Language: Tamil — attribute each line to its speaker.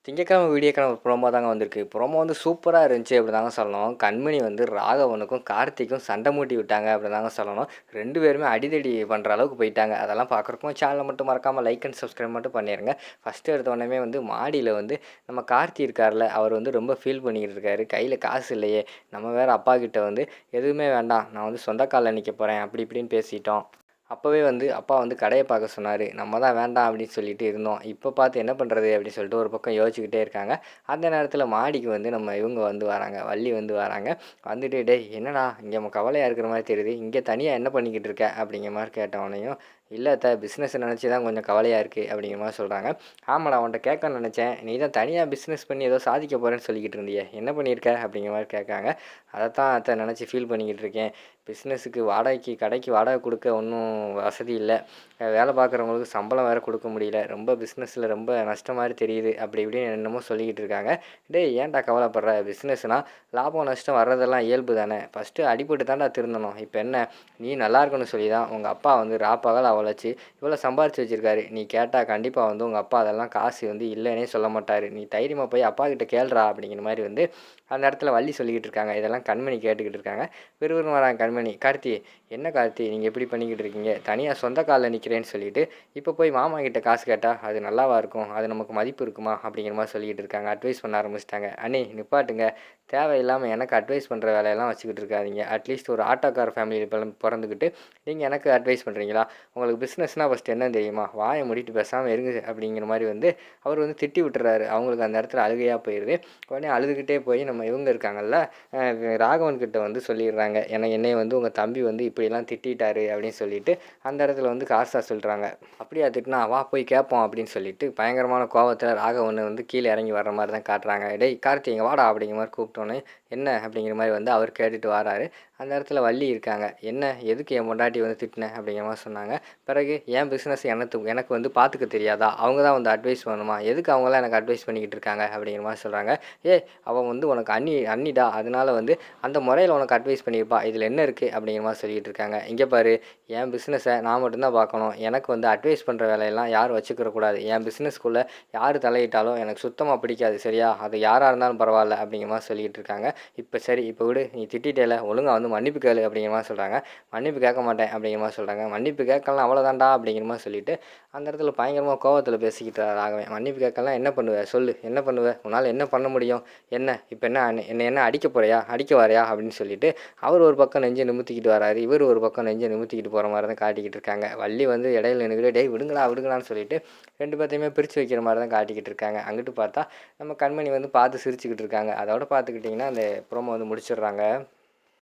Speaker 1: திங்கட்கிழமை வீடியோக்கான ஒரு ப்ரோமோ தாங்க வந்திருக்கு. ப்ரோமோ வந்து சூப்பரா இருந்துச்சு அப்படி தாங்க சொல்லணும். கண்மணி வந்து ராகவனுக்கும், கார்த்திக்கும் சண்டை மூட்டி விட்டாங்க அப்படி தாங்க சொல்லணும். 2 பேருமே அடிதடி பண்ற அளவுக்கு போயிட்டாங்க. அதெல்லாம் பார்க்குறக்கும் சேனலை மட்டும் மறக்காம லைக் அண்ட் சப்ஸ்கிரைப் மட்டும் பண்ணிருங்க. ஃபர்ஸ்ட்டு எடுத்த உடனே வந்து மாடியில வந்து நம்ம கார்த்தி இருக்கார்ல, அவர் வந்து ரொம்ப ஃபீல் பண்ணிக்கிட்டு இருக்காரு. கையில காசு இல்லையே, நம்ம வேற அப்பா கிட்ட வந்து எதுவுமே வேண்டாம், நான் வந்து சொந்த கால்ல நிக்க போறேன் அப்படி இப்படின்னு பேசிட்டோம். அப்போவே வந்து அப்பா வந்து கடைய பார்க்க சொன்னார். நம்ம தான் வேண்டாம் அப்படின்னு சொல்லிட்டு இருந்தோம். இப்போ பார்த்து என்ன பண்ணுறது அப்படின்னு சொல்லிட்டு ஒரு பக்கம் யோசிச்சுக்கிட்டே இருக்காங்க. அந்த நேரத்தில் மாடிக்கு வந்து நம்ம இவங்க வந்து வராங்க, வள்ளி வந்து வராங்க. வந்துட்டு டேய் என்னடா இங்கே கவலையாக இருக்கிற மாதிரி தெரியுது, இங்கே தனியாக என்ன பண்ணிக்கிட்டு இருக்க அப்படிங்கிற மாதிரி கேட்டவனையும், இல்லை அத்தை பிஸ்னஸ் நினச்சி தான் கொஞ்சம் கவலையாக இருக்குது அப்படிங்கிற மாதிரி சொல்கிறாங்க. ஆமாடா உன்கிட்ட கேட்கணும்னு நினச்சேன், நீ தான் தனியாக பிஸ்னஸ் பண்ணி ஏதோ சாதிக்க போகிறேன்னு சொல்லிக்கிட்டு இருந்தியே, என்ன பண்ணியிருக்க அப்படிங்கிற மாதிரி கேட்காங்க. அதைத்தான் அத்தை நினச்சி ஃபீல் பண்ணிக்கிட்டு இருக்கேன். பிஸ்னஸுக்கு வாடகைக்கு கடைக்கு வாடகை கொடுக்க ஒன்றும் வசதி இல்லை, வேலை பார்க்குறவங்களுக்கு சம்பளம் வேறு கொடுக்க முடியல, ரொம்ப பிஸ்னஸில் ரொம்ப நஷ்டம் மாதிரி தெரியுது அப்படி இப்படின்னு என்னமோ சொல்லிக்கிட்டு இருக்காங்க. டேய் ஏன்டா கவலைப்படுற, பிஸ்னஸ்னால் லாபம் நஷ்டம் வர்றதெல்லாம் இயல்பு தானே, ஃபஸ்ட்டு அடிபட்டு தான்டா திருந்தணும். இப்போ என்ன, நீ நல்லா இருக்கணும்னு சொல்லி தான் உங்கள் அப்பா வந்து ராப்பகல் அவளைச்சி இவ்வளோ சம்பாரித்து வச்சுருக்காரு. நீ கேட்டால் கண்டிப்பாக வந்து உங்கள் அப்பா அதெல்லாம் காசு வந்து இல்லைன்னே சொல்ல மாட்டார். நீ தைரியமாக போய் அப்பா கிட்ட கேள்றா அப்படிங்கிற மாதிரி வந்து அந்த இடத்துல வள்ளி சொல்லிக்கிட்டு இருக்காங்க. இதெல்லாம் கண்மணி கேட்டுக்கிட்டு இருக்காங்க. விறுவிறுன்னு வராங்க கண்மணி. கார்த்தி என்ன கார்த்தி நீங்கள் எப்படி பண்ணிக்கிட்டு இருக்கீங்க, தனியாக சொந்த காலில் நிற்கிறேன்னு சொல்லிட்டு இப்போ போய் மாமா கிட்ட காசு கேட்டால் அது நல்லாவா இருக்கும், அது நமக்கு மதிப்பு இருக்குமா அப்படிங்கிற மாதிரி சொல்லிக்கிட்டு இருக்காங்க. அட்வைஸ் பண்ண ஆரம்பிச்சிட்டாங்க. அண்ணே நிப்பாட்டுங்க, தேவையில்லாமல் எனக்கு அட்வைஸ் பண்ணுற வேலையெல்லாம் வச்சுக்கிட்டு இருக்காதீங்க. அட்லீஸ்ட் ஒரு ஆட்டோக்கார ஃபேமிலியில் பிறந்துக்கிட்டு நீங்கள் எனக்கு அட்வைஸ் பண்ணுறீங்களா, உங்களுக்கு பிஸ்னஸ்னால் ஃபஸ்ட்டு என்னன்னு தெரியுமா, வாயை மூடிட்டு பேசாமல் இருங்க அப்படிங்கிற மாதிரி வந்து அவர் வந்து திட்டி விட்டுறாரு. அவங்களுக்கு அந்த இடத்துல அழுகையாக போயிடுது. உடனே அழுதுகிட்டே போய் நம்ம இவங்க இருக்காங்கல்ல ராகவன் கிட்ட வந்து சொல்லிடுறாங்க, என்னைய வந்து உங்கள் தம்பி வந்து இப்படிலாம் திட்டாரு அப்படின்னு சொல்லிட்டு அந்த இடத்துல வந்து காசா சொல்கிறாங்க. அப்படியா திட்டினா வா போய் கேட்போம் அப்படின்னு சொல்லிட்டு பயங்கரமான கோவத்தில் ராகவன் வந்து கீழே இறங்கி வர்ற மாதிரி தான் காட்டுறாங்க. டேய் கார்த்தி இங்கே வாடா அப்படிங்கிற மாதிரி கூப்பிட்டோன்னே என்ன அப்படிங்கிற மாதிரி வந்து அவர் கேட்டுட்டு வராரு. அந்த இடத்துல வள்ளி இருக்காங்க. என்ன எதுக்கு என் பொண்டாட்டி வந்து திட்டினேன் அப்படிங்கிற மாதிரி சொன்னாங்க. பிறகு என் பிஸ்னஸ் எனக்கு வந்து பார்த்துக்க தெரியாதா, அவங்க தான் வந்து அட்வைஸ் பண்ணணுமா, எதுக்கு அவங்களாம் எனக்கு அட்வைஸ் பண்ணிக்கிட்டு இருக்காங்க அப்படிங்கிற மாதிரி சொல்கிறாங்க. அவன் வந்து உனக்கு அண்ணிடா, அதனால வந்து அந்த முறையில் உனக்கு அட்வைஸ் பண்ணியிருப்பா, இதில் என்ன இருக்குது அப்படிங்கிற மாதிரி சொல்லிக்கிட்டு இருக்காங்க. இங்கே பாரு, என் பிஸ்னஸை நான் மட்டும்தான் பார்க்கணும், எனக்கு வந்து அட்வைஸ் பண்ணுற வேலையெல்லாம் யாரும் வச்சுக்கிறக்கூடாது, என் பிஸ்னஸ்க்குள்ளே யார் தலையிட்டாலும் எனக்கு சுத்தமாக பிடிக்காது சரியா, அது யாராக இருந்தாலும் பரவாயில்ல அப்படிங்கிற மாதிரி சொல்லிக்கிட்டு இருக்காங்க. இப்போ சரி இப்போ விடு, நீ திட்டிட்டேல ஒழுங்காக வந்து மன்னிப்பு கேளு அப்படிங்கிற மாதிரி சொல்கிறாங்க. மன்னிப்பு கேட்க மாட்டேன் அப்படிங்கிற மாதிரி சொல்கிறாங்க. மன்னிப்பு கேட்கலாம் அவ்வளோதான்டா அப்படிங்கிற மாதிரி சொல்லிட்டு அந்த இடத்துல பயங்கரமாக கோவத்தில் பேசிக்கிட்டு ராகவன். மன்னிப்பு கேட்கலாம் என்ன பண்ணுவேன் சொல்லு, என்ன பண்ணுவேன், உன்னால் என்ன பண்ண முடியும், என்ன இப்போ என்ன அடிக்க போறியா, அடிக்க வரையா அப்படின்னு சொல்லிட்டு அவர் ஒரு பக்கம் நெஞ்சை நிமித்திக்கிட்டு வராரு. இவர் ஒரு பக்கம் நெஞ்சை நிமித்திக்கிட்டு போகிற மாதிரி தான் காட்டிக்கிட்டு இருக்காங்க. வள்ளி வந்து இடையில நின்றுக்கிட்டு டேய் விடுங்களான்னு சொல்லிட்டு 2 பேர்த்தையுமே பிரித்து வைக்கிற மாதிரி தான் காட்டிக்கிட்டு இருக்காங்க. அங்கிட்டு பார்த்தா நம்ம கண்மணி வந்து பார்த்து சிரிச்சுக்கிட்டு இருக்காங்க. அதோட பார்த்துக்கிட்டிங்கன்னா அந்த ப்ரோமோ வந்து முடிச்சிடுறாங்க.